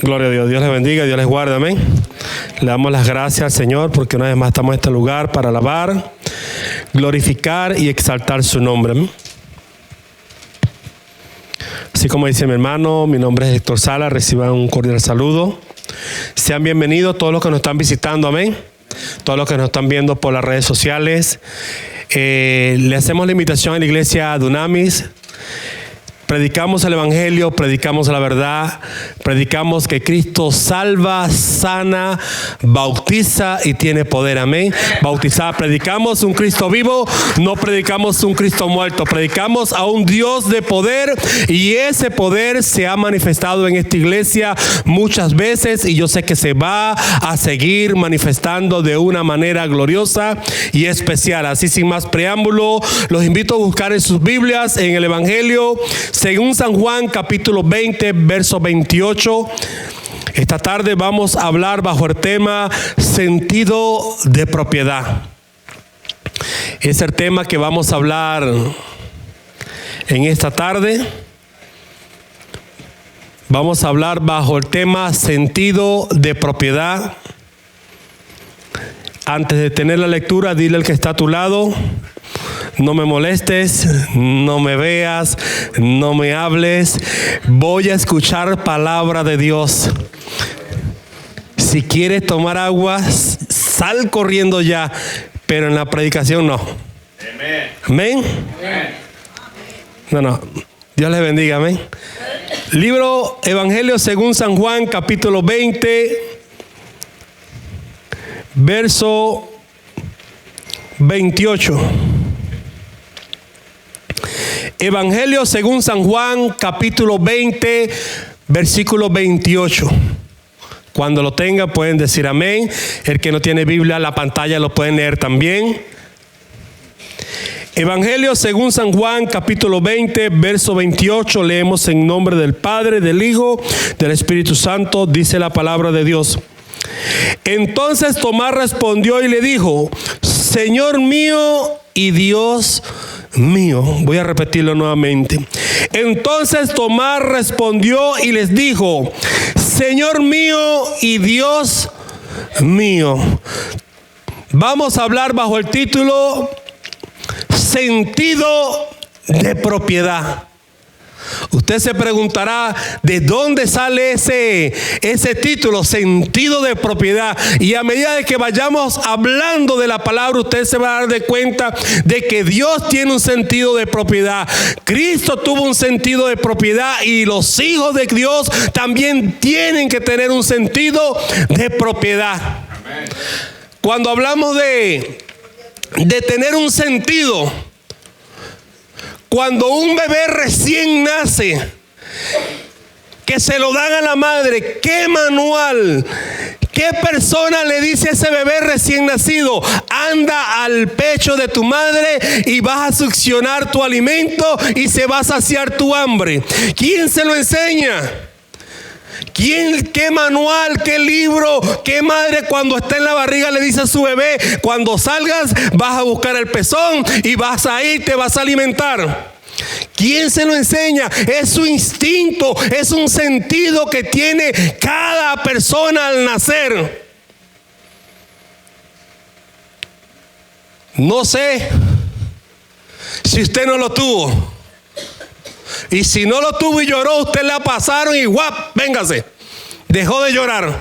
Gloria a Dios. Dios les bendiga, Dios les guarde, amén. Le damos las gracias al Señor porque una vez más estamos en este lugar para alabar, glorificar y exaltar su nombre, amén. Así como dice mi hermano, mi nombre es Héctor Sala, reciban un cordial saludo. Sean bienvenidos todos los que nos están visitando, amén. Todos los que nos están viendo por las redes sociales. Le hacemos la invitación a la iglesia Dunamis. Predicamos el evangelio, predicamos la verdad, predicamos que Cristo salva, sana, bautiza y tiene poder, amén. Bautizar, predicamos un Cristo vivo, no predicamos un Cristo muerto, predicamos a un Dios de poder y ese poder se ha manifestado en esta iglesia muchas veces y yo sé que se va a seguir manifestando de una manera gloriosa y especial. Así sin más preámbulo, los invito a buscar en sus Biblias en el evangelio según San Juan capítulo 20 verso 28. Esta tarde vamos a hablar bajo el tema sentido de propiedad. Es el tema que vamos a hablar en esta tarde. Vamos a hablar bajo el tema sentido de propiedad. Antes de tener la lectura, dile al que está a tu lado: no me molestes, no me veas, no me hables. Voy a escuchar palabra de Dios. Si quieres tomar agua, sal corriendo ya, pero en la predicación no. Amén. No. Dios les bendiga, amén. Libro Evangelio según San Juan, capítulo 20, verso 28. Evangelio según San Juan, capítulo 20, versículo 28. Cuando lo tengan pueden decir amén. El que no tiene Biblia, la pantalla lo pueden leer también. Evangelio según San Juan, capítulo 20, verso 28. Leemos en nombre del Padre, del Hijo, del Espíritu Santo. Dice la palabra de Dios. Entonces Tomás respondió y le dijo: Señor mío y Dios mío. Voy a repetirlo nuevamente. Entonces Tomás respondió y les dijo: Señor mío y Dios mío. Vamos a hablar bajo el título sentido de propiedad. Usted se preguntará de dónde sale ese título, sentido de propiedad. Y a medida de que vayamos hablando de la palabra, usted se va a dar de cuenta de que Dios tiene un sentido de propiedad. Cristo tuvo un sentido de propiedad y los hijos de Dios también tienen que tener un sentido de propiedad. Amén. Cuando hablamos de tener un sentido, cuando un bebé recién nace, que se lo dan a la madre, ¿qué manual, qué persona le dice a ese bebé recién nacido? Anda al pecho de tu madre y vas a succionar tu alimento y se va a saciar tu hambre. ¿Quién se lo enseña? ¿Qué manual, qué libro, qué madre cuando está en la barriga le dice a su bebé: cuando salgas vas a buscar el pezón y vas a ir, te vas a alimentar? ¿Quién se lo enseña? Es su instinto, es un sentido que tiene cada persona al nacer. No sé si usted no lo tuvo. Y si no lo tuvo y lloró, usted la pasaron y guap, véngase, dejó de llorar.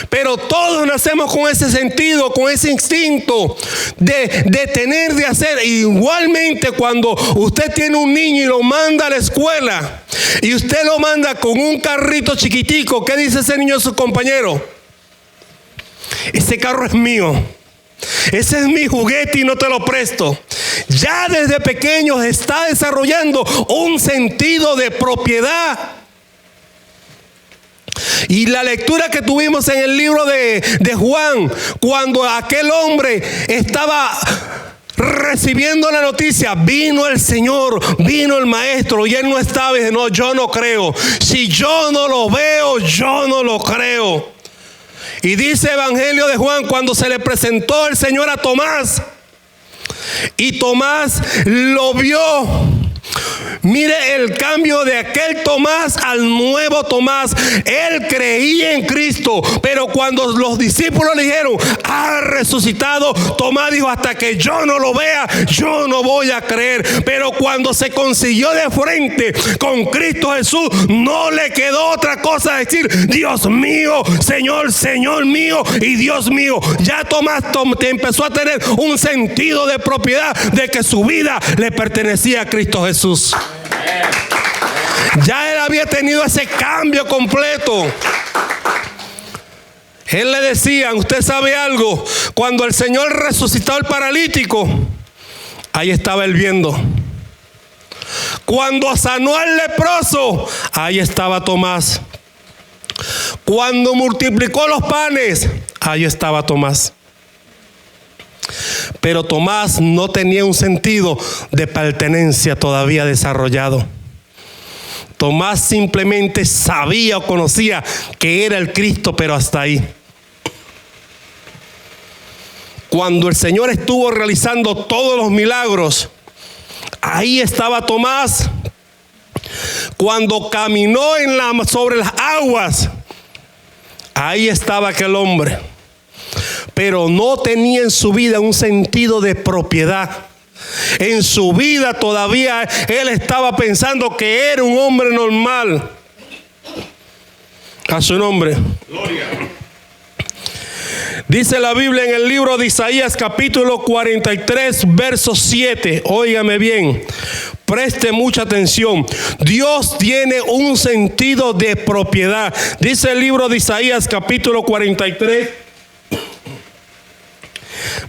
Pero todos nacemos con ese sentido, con ese instinto de tener, de hacer. Igualmente cuando usted tiene un niño y lo manda a la escuela y usted lo manda con un carrito chiquitico, ¿qué dice ese niño a su compañero? Ese carro es mío. Ese es mi juguete y no te lo presto. Ya desde pequeños está desarrollando un sentido de propiedad. Y la lectura que tuvimos en el libro de Juan, cuando aquel hombre estaba recibiendo la noticia, vino el Señor, vino el Maestro, y él no estaba y dice: no, yo no creo. Si yo no lo veo, yo no lo creo. Y dice Evangelio de Juan, cuando se le presentó el Señor a Tomás, y Tomás lo vio, Mire el cambio de aquel Tomás al nuevo Tomás. Él creía en Cristo, pero cuando los discípulos le dijeron, ha resucitado, Tomás dijo, hasta que yo no lo vea, yo no voy a creer. Pero cuando se consiguió de frente con Cristo Jesús, no le quedó otra cosa decir, Dios mío, Señor, Señor mío y Dios mío. Ya Tomás empezó a tener un sentido de propiedad, de que su vida le pertenecía a Cristo Jesús. Ya él había tenido ese cambio completo. Él le decía, usted sabe algo, cuando el Señor resucitó al paralítico, ahí estaba él viendo. Cuando sanó al leproso, ahí estaba Tomás. Cuando multiplicó los panes, ahí estaba Tomás. Pero Tomás no tenía un sentido de pertenencia todavía desarrollado. Tomás simplemente sabía o conocía que era el Cristo, pero hasta ahí. Cuando el Señor estuvo realizando todos los milagros, ahí estaba Tomás. Cuando caminó sobre las aguas, ahí estaba aquel hombre. Pero no tenía en su vida un sentido de propiedad. En su vida todavía él estaba pensando que era un hombre normal. A su nombre. Gloria. Dice la Biblia en el libro de Isaías capítulo 43 verso 7. Óigame bien, preste mucha atención. Dios tiene un sentido de propiedad. Dice el libro de Isaías capítulo 43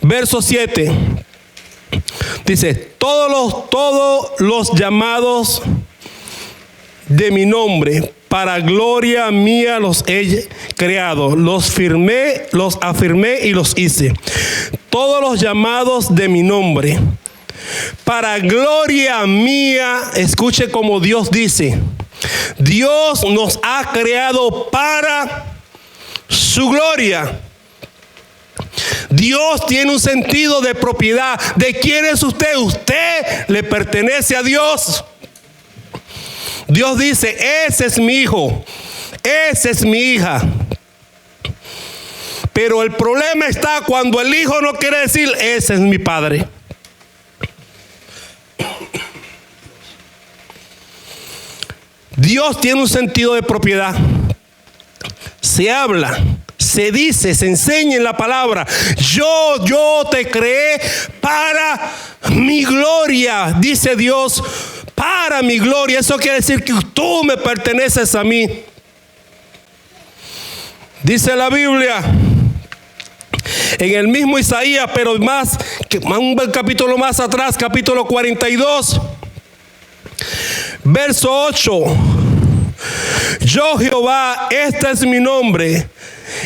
verso 7. Dice, todos los llamados de mi nombre, para gloria mía los he creado, los afirmé y los hice. Todos los llamados de mi nombre, para gloria mía, escuche como Dios dice, Dios nos ha creado para su gloria. Dios tiene un sentido de propiedad. ¿De quién es usted? Usted le pertenece a Dios. Dios dice, ese es mi hijo, esa es mi hija. Pero el problema está cuando el hijo no quiere decir, ese es mi padre. Dios tiene un sentido de propiedad. Se habla, se dice, se enseña en la palabra. Yo te creé para mi gloria, dice Dios, para mi gloria. Eso quiere decir que tú me perteneces a mí. Dice la Biblia en el mismo Isaías, pero un capítulo más atrás, capítulo 42, verso 8. Yo Jehová, este es mi nombre,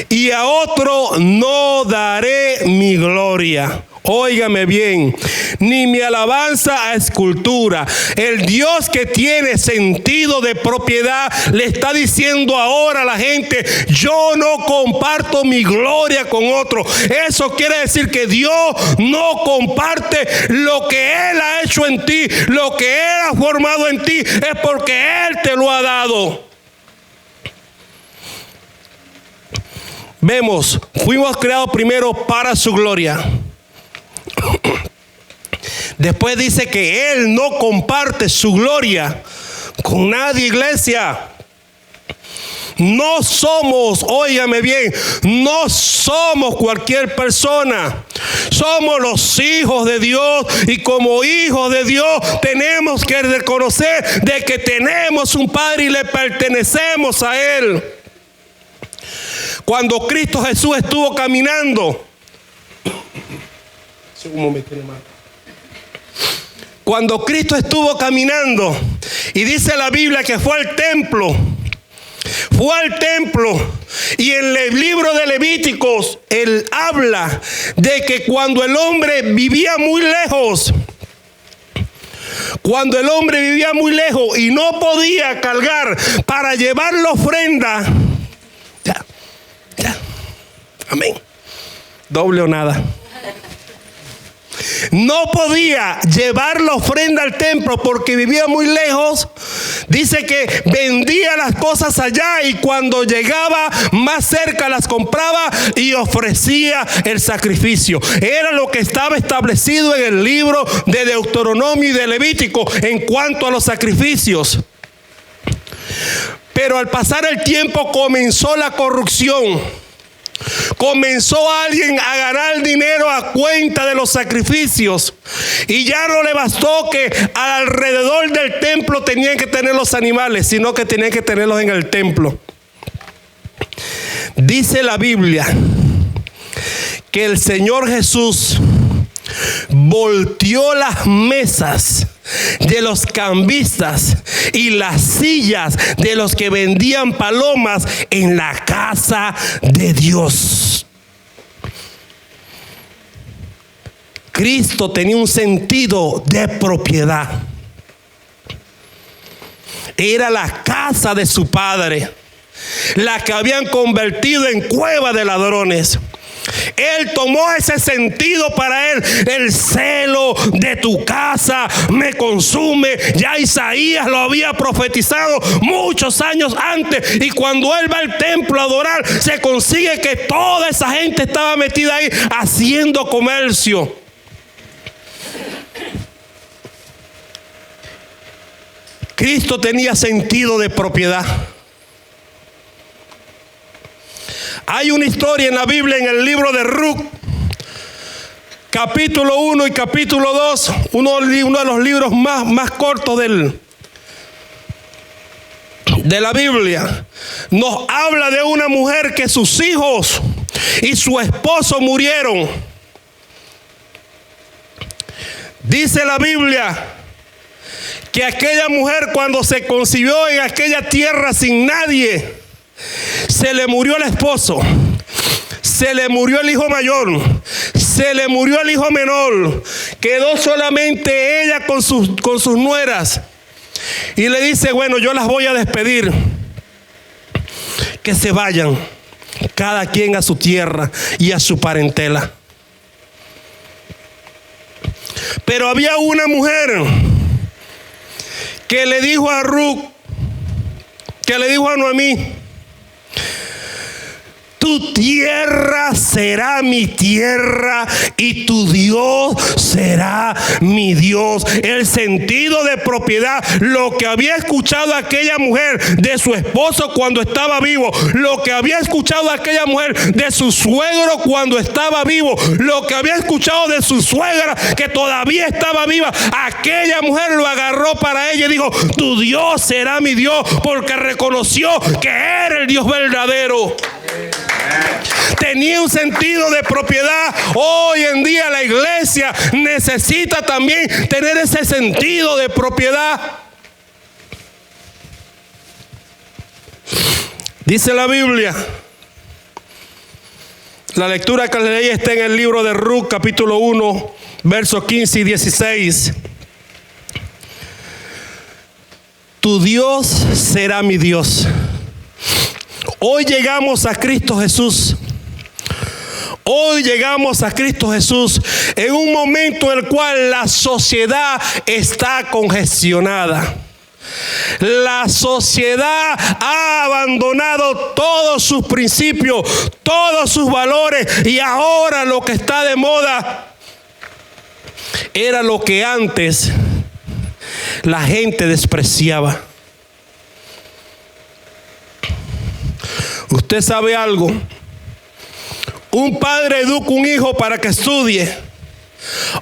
y a otro no daré mi gloria. Óigame bien, ni mi alabanza a escultura. El Dios que tiene sentido de propiedad le está diciendo ahora a la gente, yo no comparto mi gloria con otro. Eso quiere decir que Dios no comparte lo que Él ha hecho en ti, lo que Él ha formado en ti, es porque Él te lo ha dado. Vemos, fuimos creados primero para su gloria. Después dice que Él no comparte su gloria con nadie, iglesia. No somos, óigame bien, no somos cualquier persona. Somos los hijos de Dios, y como hijos de Dios tenemos que reconocer de que tenemos un Padre y le pertenecemos a Él. Cuando Cristo Jesús estuvo caminando, cuando Cristo estuvo caminando, y dice la Biblia que fue al templo, y en el libro de Levíticos él habla de que cuando el hombre vivía muy lejos, y no podía cargar para llevar la ofrenda, amén, doble o nada. no podía llevar la ofrenda al templo porque vivía muy lejos, dice que vendía las cosas allá y cuando llegaba más cerca las compraba y ofrecía el sacrificio. Era lo que estaba establecido en el libro de Deuteronomio y de Levítico en cuanto a los sacrificios. Pero al pasar el tiempo comenzó la corrupción. Comenzó alguien a ganar dinero a cuenta de los sacrificios. Y ya no le bastó que alrededor del templo tenían que tener los animales, sino que tenían que tenerlos en el templo. Dice la Biblia que el Señor Jesús volteó las mesas de los cambistas y las sillas de los que vendían palomas en la casa de Dios. Cristo tenía un sentido de propiedad. Era la casa de su Padre, la que habían convertido en cueva de ladrones. Él tomó ese sentido para él. El celo de tu casa me consume. Ya Isaías lo había profetizado muchos años antes. Y cuando él va al templo a adorar, se consigue que toda esa gente estaba metida ahí haciendo comercio. Cristo tenía sentido de propiedad. Hay una historia en la Biblia, en el libro de Ruth, capítulo 1 y capítulo 2, uno de los libros más cortos de la Biblia. Nos habla de una mujer que sus hijos y su esposo murieron. Dice la Biblia que aquella mujer, cuando se concibió en aquella tierra sin nadie, se le murió el esposo, se le murió el hijo mayor, se le murió el hijo menor. Quedó solamente ella con sus nueras. Y le dice, bueno, yo las voy a despedir. Que se vayan, cada quien a su tierra y a su parentela. Pero había una mujer que le dijo a Ruth, que le dijo a Noemí: tu tierra será mi tierra y tu Dios será mi Dios. El sentido de propiedad, lo que había escuchado aquella mujer de su esposo cuando estaba vivo, lo que había escuchado aquella mujer de su suegro cuando estaba vivo, lo que había escuchado de su suegra que todavía estaba viva, aquella mujer lo agarró para ella y dijo: tu Dios será mi Dios, porque reconoció que era el Dios verdadero. Tenía un sentido de propiedad. Hoy en día la iglesia necesita también tener ese sentido de propiedad. Dice la Biblia, la lectura que leí está en el libro de Ruth, capítulo 1, versos 15 y 16. Tu Dios será mi Dios. Hoy llegamos a Cristo Jesús. Hoy llegamos a Cristo Jesús en un momento en el cual la sociedad está congestionada. La sociedad ha abandonado todos sus principios, todos sus valores, y ahora lo que está de moda era lo que antes la gente despreciaba. Usted sabe algo. Un padre educa a un hijo para que estudie.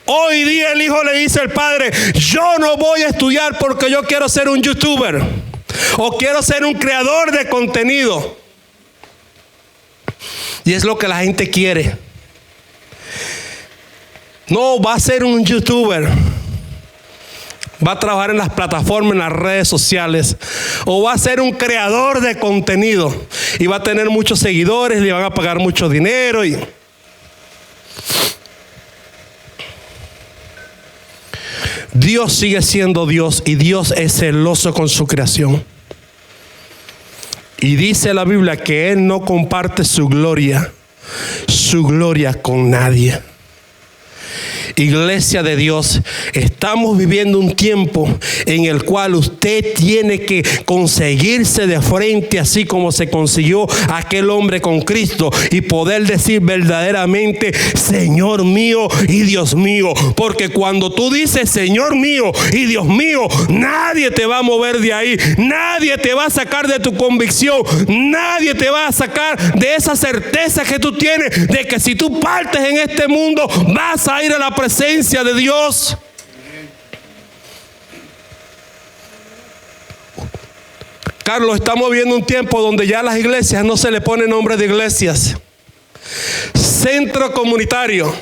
Hoy día el hijo le dice al padre: yo no voy a estudiar porque yo quiero ser un youtuber o quiero ser un creador de contenido. Y es lo que la gente quiere. No va a ser un youtuber, va a trabajar en las plataformas, en las redes sociales, o va a ser un creador de contenido y va a tener muchos seguidores, le van a pagar mucho dinero. Dios sigue siendo Dios y Dios es celoso con su creación. Y dice la Biblia que Él no comparte su gloria con nadie. Iglesia de Dios, estamos viviendo un tiempo en el cual usted tiene que conseguirse de frente, así como se consiguió aquel hombre con Cristo, y poder decir verdaderamente: Señor mío y Dios mío. Porque cuando tú dices Señor mío y Dios mío, nadie te va a mover de ahí, nadie te va a sacar de tu convicción, nadie te va a sacar de esa certeza que tú tienes de que si tú partes en este mundo vas a ir a la presencia de Dios. Carlos, estamos viendo un tiempo donde ya a las iglesias no se le pone nombre de iglesias. Centro comunitario,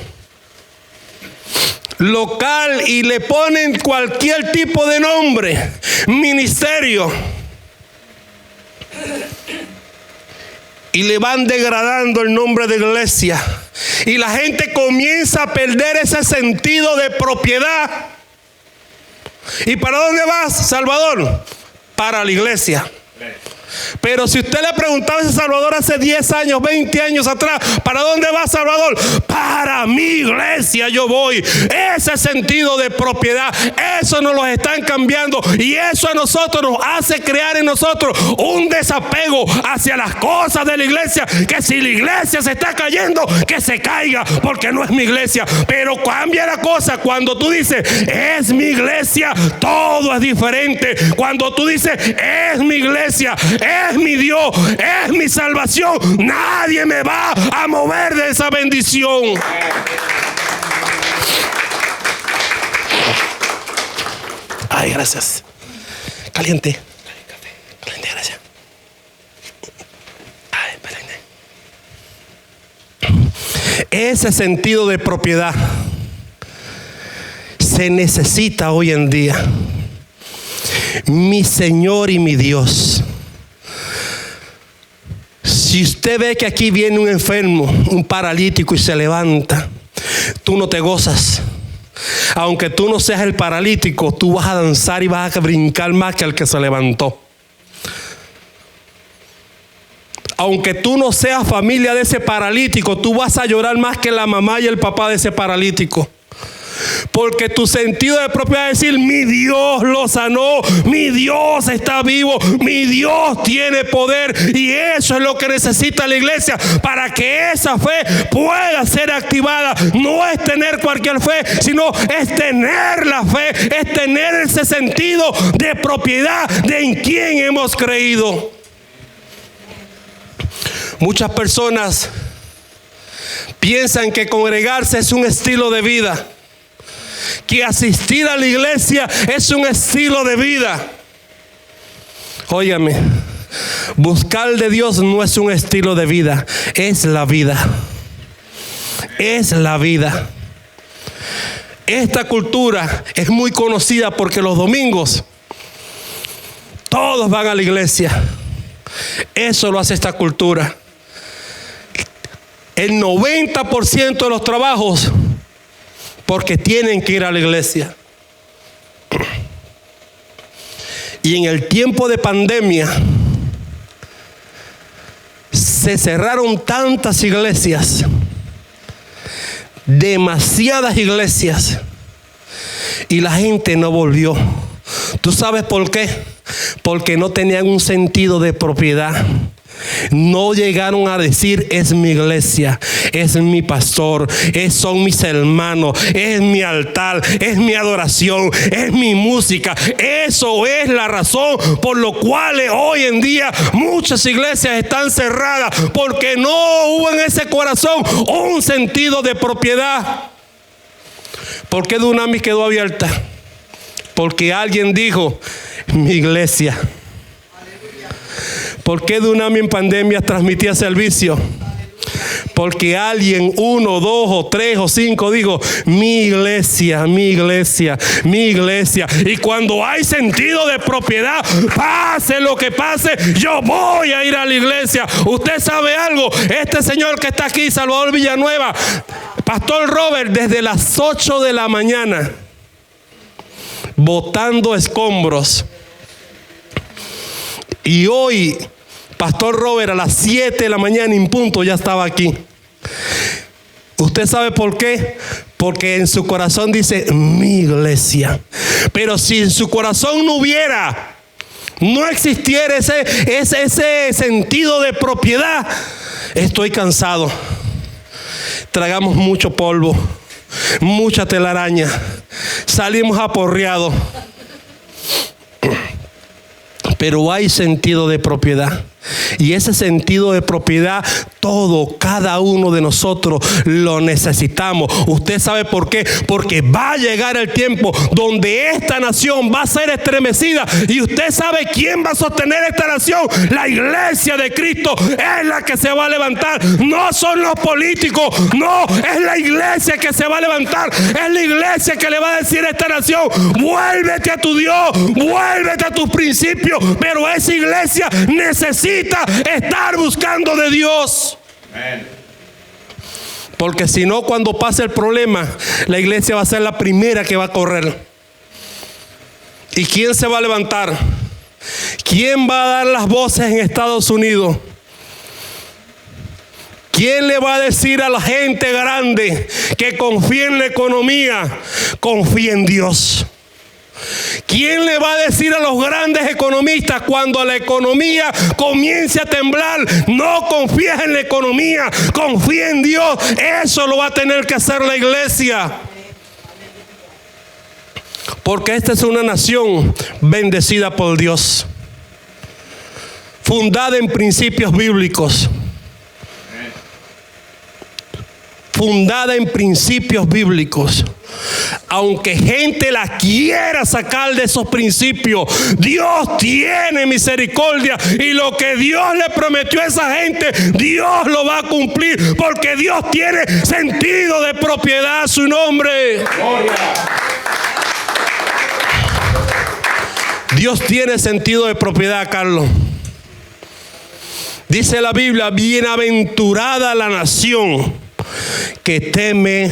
local, y le ponen cualquier tipo de nombre. Ministerio. Y le van degradando el nombre de iglesia. Y la gente comienza a perder ese sentido de propiedad. ¿Y para dónde vas, Salvador? Para la iglesia. Pero si usted le preguntaba a ese Salvador hace 10 años, 20 años atrás, ¿para dónde va, Salvador? Para mi iglesia yo voy. Ese sentido de propiedad, eso nos lo están cambiando, y eso a nosotros nos hace crear en nosotros un desapego hacia las cosas de la iglesia. Que si la iglesia se está cayendo, que se caiga, porque no es mi iglesia. Pero cambia la cosa cuando tú dices es mi iglesia, todo es diferente. Cuando tú dices es mi iglesia, es mi Dios, es mi salvación, nadie me va a mover de esa bendición. Ay, gracias. Caliente. Caliente, gracias. Ay, caliente. Ese sentido de propiedad se necesita hoy en día. Mi Señor y mi Dios. Si usted ve que aquí viene un enfermo, un paralítico, y se levanta, tú no te gozas. Aunque tú no seas el paralítico, tú vas a danzar y vas a brincar más que el que se levantó. Aunque tú no seas familia de ese paralítico, tú vas a llorar más que la mamá y el papá de ese paralítico. Porque tu sentido de propiedad es decir: mi Dios lo sanó, mi Dios está vivo, mi Dios tiene poder. Y eso es lo que necesita la iglesia para que esa fe pueda ser activada. No es tener cualquier fe, sino es tener la fe, es tener ese sentido de propiedad de en quién hemos creído. Muchas personas piensan que congregarse es un estilo de vida, que asistir a la iglesia es un estilo de vida. Óigame, buscar de Dios no es un estilo de vida, es la vida. Es la vida. Esta cultura es muy conocida porque los domingos todos van a la iglesia. Eso lo hace esta cultura. El 90% de los trabajos, porque tienen que ir a la iglesia. Y en el tiempo de pandemia se cerraron tantas iglesias, demasiadas iglesias, y la gente no volvió. ¿Tú sabes por qué? Porque no tenían un sentido de propiedad. No llegaron a decir es mi iglesia, es mi pastor, son mis hermanos, es mi altar, es mi adoración, es mi música. Eso es la razón por la cual hoy en día muchas iglesias están cerradas, porque no hubo en ese corazón un sentido de propiedad. ¿Por qué Dunamis quedó abierta? Porque alguien dijo mi iglesia. ¿Por qué Dunamis en pandemia transmitía servicio? Porque alguien, 1, 2 o 3 o 5 dijo mi iglesia, mi iglesia, mi iglesia. Y cuando hay sentido de propiedad, pase lo que pase, yo voy a ir a la iglesia. Usted sabe algo, este señor que está aquí, Salvador Villanueva, Pastor Robert, desde las 8 de la mañana botando escombros. Y hoy Pastor Robert a las 7 de la mañana en punto ya estaba aquí. ¿Usted sabe por qué? Porque en su corazón dice mi iglesia. Pero si en su corazón no existiera ese sentido de propiedad, estoy cansado. Tragamos mucho polvo, mucha telaraña, salimos aporreados. Pero hay sentido de propiedad. Y ese sentido de propiedad, cada uno de nosotros lo necesitamos. ¿Usted sabe por qué? Porque va a llegar el tiempo donde esta nación va a ser estremecida. Y usted sabe quién va a sostener esta nación. La iglesia de Cristo es la que se va a levantar. No son los políticos, no, es la iglesia que se va a levantar. Es la iglesia que le va a decir a esta nación: vuélvete a tu Dios, vuélvete a tus principios. Pero esa iglesia necesita estar buscando de Dios. Amén. Porque si no, cuando pase el problema, la iglesia va a ser la primera que va a correr. ¿Y quién se va a levantar? ¿Quién va a dar las voces en Estados Unidos? ¿Quién le va a decir a la gente grande que confía en la economía? Confía en Dios. ¿Quién le va a decir a los grandes economistas cuando la economía comience a temblar? No confíes en la economía, confía en Dios. Eso lo va a tener que hacer la iglesia. Porque esta es una nación bendecida por Dios, fundada en principios bíblicos. Fundada en principios bíblicos. Aunque gente la quiera sacar de esos principios, Dios tiene misericordia, y lo que Dios le prometió a esa gente, Dios lo va a cumplir, porque Dios tiene sentido de propiedad a su nombre. Dios tiene sentido de propiedad, Carlos. Dice la Biblia: bienaventurada la nación que teme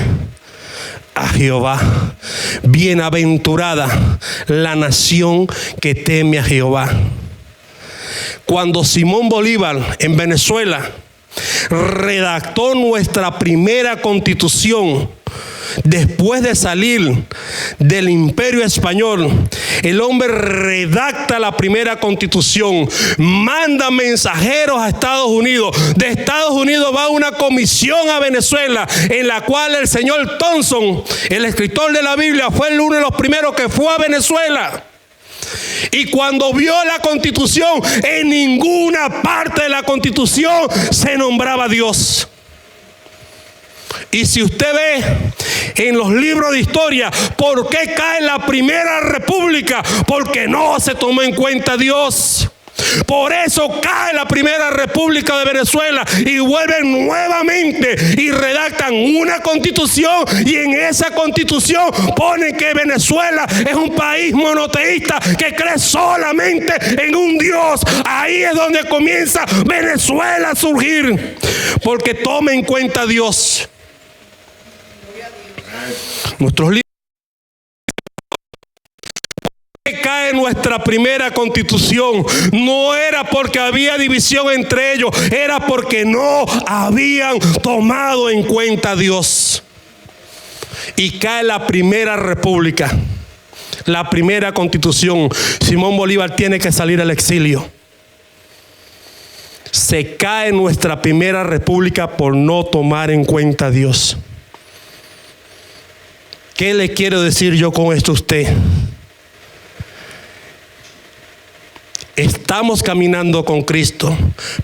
a Jehová. Bienaventurada la nación que teme a Jehová. Cuando Simón Bolívar en Venezuela redactó nuestra primera constitución, después de salir del Imperio Español, el hombre redacta la primera constitución, manda mensajeros a Estados Unidos. De Estados Unidos va una comisión a Venezuela, en la cual el señor Thompson, el escritor de la Biblia, fue uno de los primeros que fue a Venezuela. Y cuando vio la constitución, en ninguna parte de la constitución se nombraba a Dios. Y si usted ve en los libros de historia, ¿por qué cae la primera república? Porque no se tomó en cuenta a Dios. Por eso cae la primera república de Venezuela, y vuelven nuevamente y redactan una constitución, y en esa constitución ponen que Venezuela es un país monoteísta que cree solamente en un Dios. Ahí es donde comienza Venezuela a surgir, porque toma en cuenta a Dios. Nuestros libros. Cae nuestra primera constitución, no era porque había división entre ellos, era porque no habían tomado en cuenta a Dios. Y cae la primera república, la primera constitución. Simón Bolívar tiene que salir al exilio. Se cae nuestra primera república por no tomar en cuenta a Dios. ¿Qué le quiero decir yo con esto a usted? Estamos caminando con Cristo,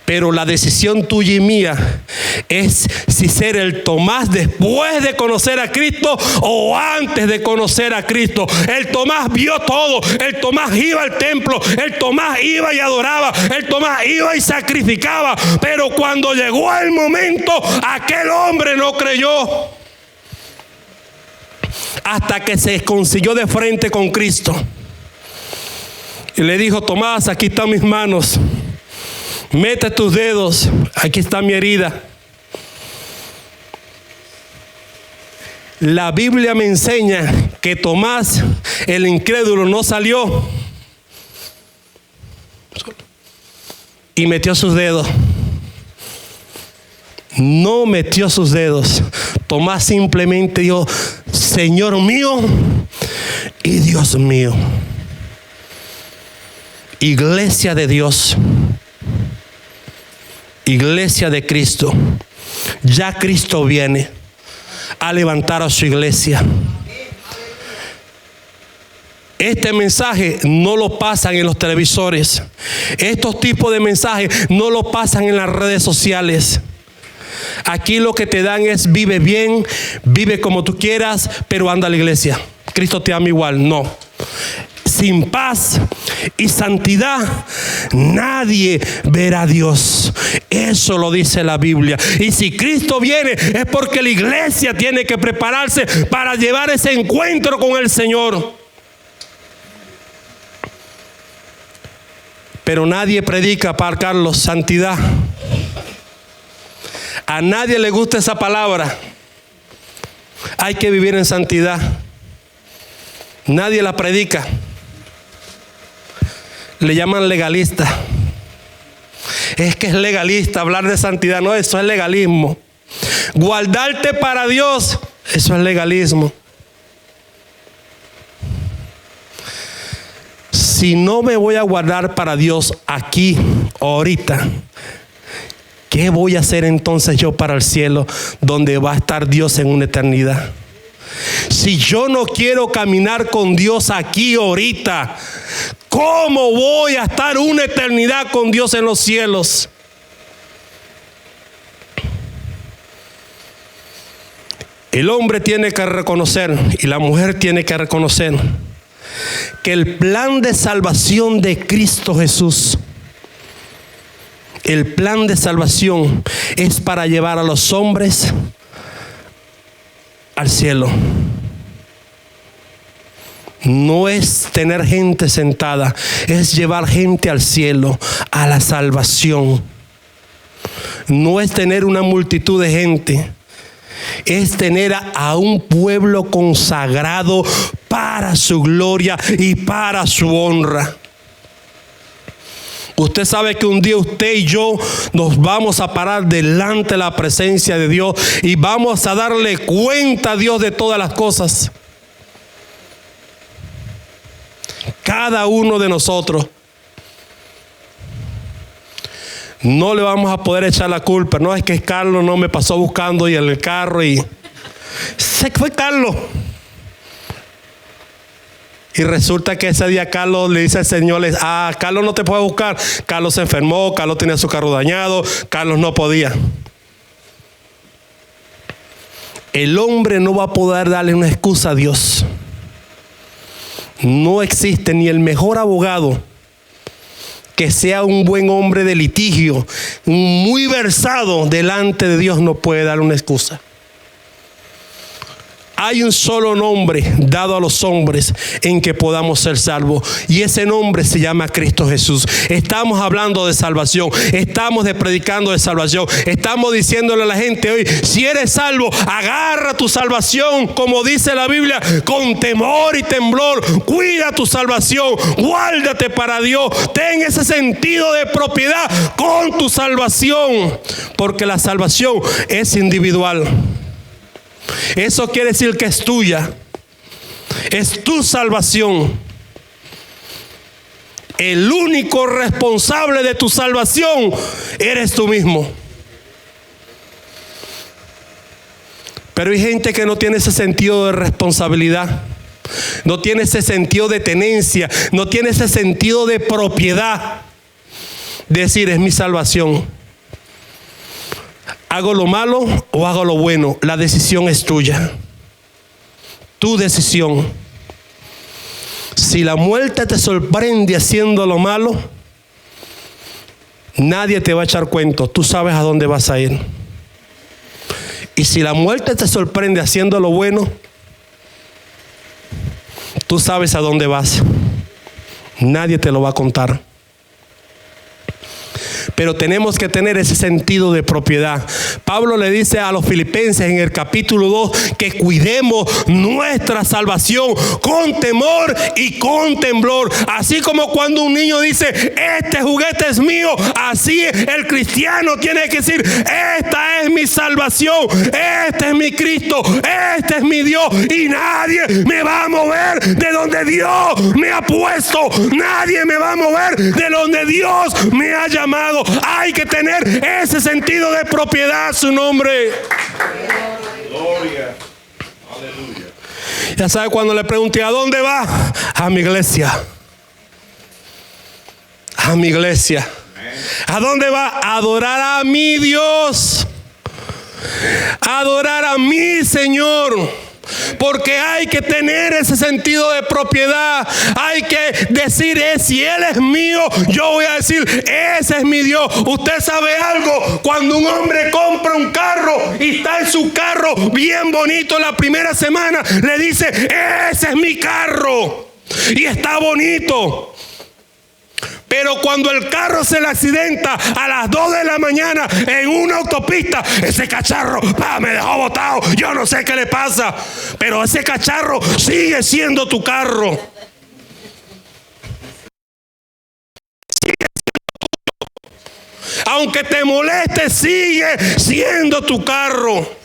pero la decisión tuya y mía es si ser el Tomás después de conocer a Cristo o antes de conocer a Cristo. El Tomás vio todo, el Tomás iba al templo, el Tomás iba y adoraba, el Tomás iba y sacrificaba, pero cuando llegó el momento, aquel hombre no creyó. Hasta que se consiguió de frente con Cristo. Y le dijo: Tomás, aquí están mis manos. Mete tus dedos. Aquí está mi herida. La Biblia me enseña que Tomás, el incrédulo, no salió y metió sus dedos. no metió sus dedos. Tomás simplemente dijo: Señor mío y Dios mío. Iglesia de Dios, iglesia de Cristo, ya Cristo viene a levantar a su iglesia. Este mensaje no lo pasan en los televisores. Estos tipos de mensajes no lo pasan en las redes sociales. Aquí lo que te dan es: vive bien, vive como tú quieras, pero anda a la iglesia. Cristo te ama igual. No. Sin paz y santidad nadie verá a Dios. Eso lo dice la Biblia. Y si Cristo viene, es porque la iglesia tiene que prepararse para llevar ese encuentro con el Señor. Pero nadie predica, para Carlos, santidad. A nadie le gusta esa palabra. Hay que vivir en santidad. Nadie la predica. Le llaman legalista. Es que es legalista hablar de santidad. No, eso es legalismo. Guardarte para Dios, eso es legalismo. Si no me voy a guardar para Dios aquí, ahorita, ¿qué voy a hacer entonces yo para el cielo, donde va a estar Dios en una eternidad? Si yo no quiero caminar con Dios aquí ahorita, ¿cómo voy a estar una eternidad con Dios en los cielos? El hombre tiene que reconocer, y la mujer tiene que reconocer, que el plan de salvación de Cristo Jesús, el plan de salvación es para llevar a los hombres al cielo. No es tener gente sentada, es llevar gente al cielo, a la salvación. No es tener una multitud de gente, es tener a un pueblo consagrado para su gloria y para su honra. Usted sabe que un día usted y yo nos vamos a parar delante de la presencia de Dios y vamos a darle cuenta a Dios de todas las cosas. Cada uno de nosotros. No le vamos a poder echar la culpa. No es que Carlos no me pasó buscando y en el carro y se fue Carlos. Y resulta que ese día Carlos le dice al Señor: Carlos no te puede buscar. Carlos se enfermó, Carlos tenía su carro dañado, Carlos no podía. El hombre no va a poder darle una excusa a Dios. No existe ni el mejor abogado que sea un buen hombre de litigio, muy versado delante de Dios, no puede dar una excusa. Hay un solo nombre dado a los hombres en que podamos ser salvos, y ese nombre se llama Cristo Jesús. Estamos hablando de salvación, estamos predicando de salvación, estamos diciéndole a la gente hoy: si eres salvo, agarra tu salvación, como dice la Biblia, con temor y temblor. Cuida tu salvación, guárdate para Dios, ten ese sentido de propiedad con tu salvación, porque la salvación es individual. Eso quiere decir que es tuya, es tu salvación. El único responsable de tu salvación eres tú mismo. Pero hay gente que no tiene ese sentido de responsabilidad, no tiene ese sentido de tenencia, no tiene ese sentido de propiedad. Decir: es mi salvación. ¿Hago lo malo o hago lo bueno? La decisión es tuya. Tu decisión. Si la muerte te sorprende haciendo lo malo, nadie te va a echar cuento. Tú sabes a dónde vas a ir. Y si la muerte te sorprende haciendo lo bueno, tú sabes a dónde vas. Nadie te lo va a contar. Pero tenemos que tener ese sentido de propiedad. Pablo le dice a los filipenses en el capítulo 2 que cuidemos nuestra salvación con temor y con temblor. Así como cuando un niño dice, este juguete es mío, así el cristiano tiene que decir, esta es mi salvación, este es mi Cristo, este es mi Dios, y nadie me va a mover de donde Dios me ha puesto. Nadie me va a mover de donde Dios me ha llamado. Hay que tener ese sentido de propiedad a su nombre. Gloria. Aleluya. Ya sabe, cuando le pregunté ¿a dónde va? A mi iglesia. A mi iglesia. ¿A dónde va? A adorar a mi Dios. A adorar a mi Señor. Porque hay que tener ese sentido de propiedad. Hay que decir, si Él es mío, yo voy a decir, ese es mi Dios. Usted sabe algo, cuando un hombre compra un carro y está en su carro bien bonito la primera semana, le dice, ese es mi carro y está bonito. Pero cuando el carro se le accidenta a las 2 de la mañana en una autopista, ese cacharro me dejó botado, yo no sé qué le pasa, pero ese cacharro sigue siendo tu carro. Sigue siendo tuyo. Aunque te moleste, sigue siendo tu carro.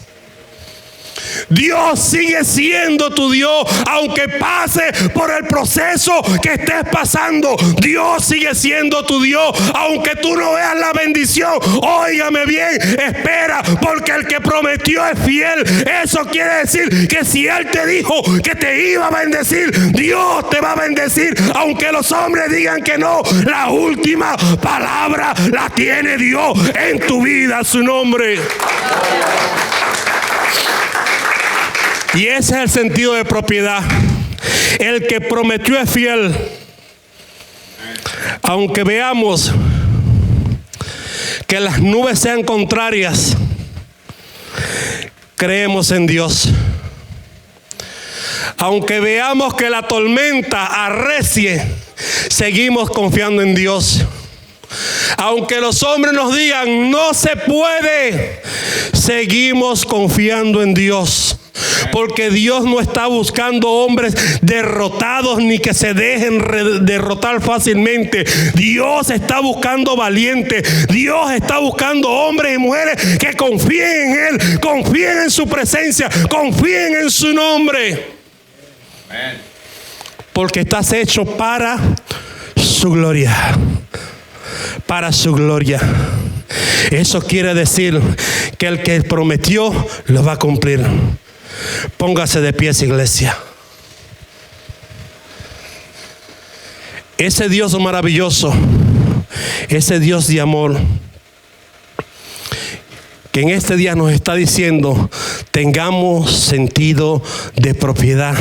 Dios sigue siendo tu Dios, aunque pase por el proceso que estés pasando. Dios sigue siendo tu Dios, aunque tú no veas la bendición. Óigame bien, espera, porque el que prometió es fiel. Eso quiere decir que si Él te dijo que te iba a bendecir, Dios te va a bendecir, aunque los hombres digan que no. La última palabra la tiene Dios en tu vida, a su nombre. Y ese es el sentido de propiedad. El que prometió es fiel. Aunque veamos que las nubes sean contrarias, creemos en Dios. Aunque veamos que la tormenta arrecie, seguimos confiando en Dios. Aunque los hombres nos digan no se puede, seguimos confiando en Dios. Porque Dios no está buscando hombres derrotados ni que se dejen derrotar fácilmente. Dios está buscando valientes. Dios está buscando hombres y mujeres que confíen en Él, confíen en su presencia, confíen en su nombre. Porque estás hecho para su gloria. Para su gloria. Eso quiere decir que el que prometió lo va a cumplir. Póngase de pies, iglesia. Ese Dios maravilloso, ese Dios de amor, que en este día nos está diciendo, tengamos sentido de propiedad.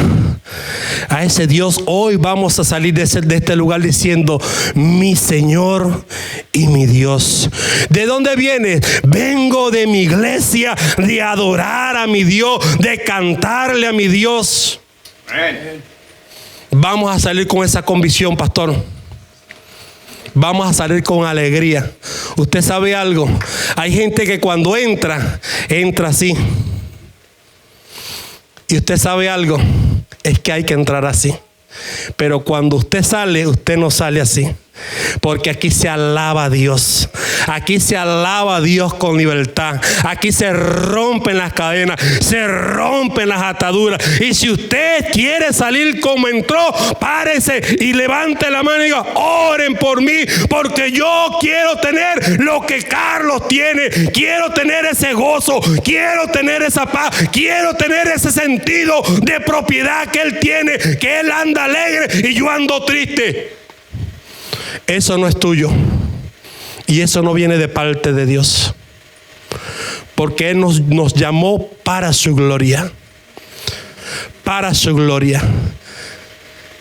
A ese Dios hoy vamos a salir de este lugar diciendo, mi Señor y mi Dios. ¿De dónde vienes? Vengo de mi iglesia, de adorar a mi Dios, de cantarle a mi Dios. Amén. Vamos a salir con esa convicción, pastor. Vamos a salir con alegría. Usted sabe algo, hay gente que cuando entra así. Y usted sabe algo, es que hay que entrar así. Pero cuando usted sale, usted no sale así. Porque aquí se alaba a Dios. Aquí se alaba a Dios con libertad. Aquí se rompen las cadenas, se rompen las ataduras. Y si usted quiere salir como entró, párese y levante la mano y diga, oren por mí, porque yo quiero tener lo que Carlos tiene. Quiero tener ese gozo, quiero tener esa paz, quiero tener ese sentido de propiedad que él tiene, que él anda alegre y yo ando triste. Eso no es tuyo. Y eso no viene de parte de Dios. Porque Él nos llamó para su gloria. Para su gloria.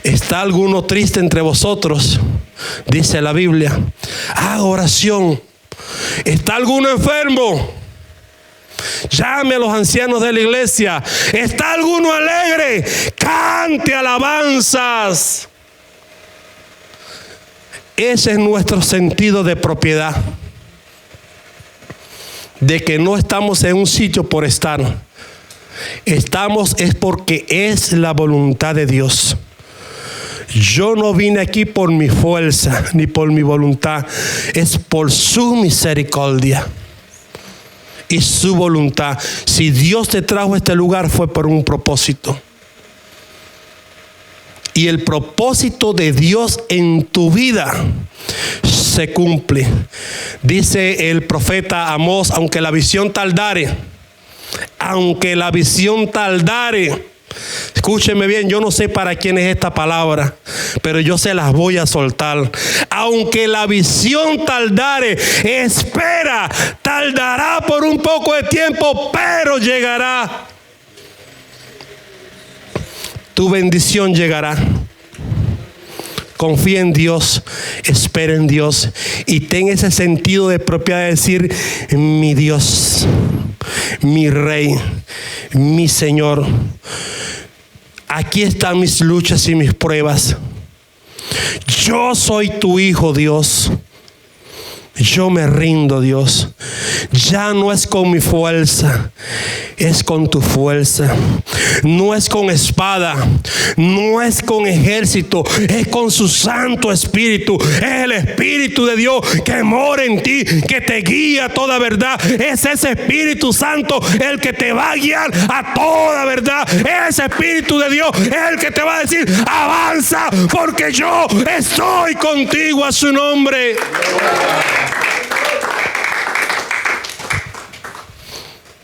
¿Está alguno triste entre vosotros? Dice la Biblia. Haga oración. ¿Está alguno enfermo? Llame a los ancianos de la iglesia. ¿Está alguno alegre? Cante alabanzas. Ese es nuestro sentido de propiedad. de que no estamos en un sitio por estar. Estamos es porque es la voluntad de Dios. Yo no vine aquí por mi fuerza ni por mi voluntad. Es por su misericordia y su voluntad. Si Dios te trajo a este lugar fue por un propósito. Y el propósito de Dios en tu vida se cumple. Dice el profeta Amós, aunque la visión tardare, escúcheme bien, yo no sé para quién es esta palabra, pero yo se las voy a soltar. Aunque la visión tardare, espera, tardará por un poco de tiempo, pero llegará. Tu bendición llegará. Confía en Dios, espera en Dios y ten ese sentido de propiedad de decir: mi Dios, mi Rey, mi Señor. Aquí están mis luchas y mis pruebas. Yo soy tu hijo, Dios. Yo me rindo, Dios. Ya no es con mi fuerza, es con tu fuerza. No es con espada, no es con ejército, es con su Santo Espíritu. Es el Espíritu de Dios que mora en ti, que te guía a toda verdad. Es ese Espíritu Santo el que te va a guiar a toda verdad. Ese Espíritu de Dios es el que te va a decir: avanza, porque yo estoy contigo, a su nombre.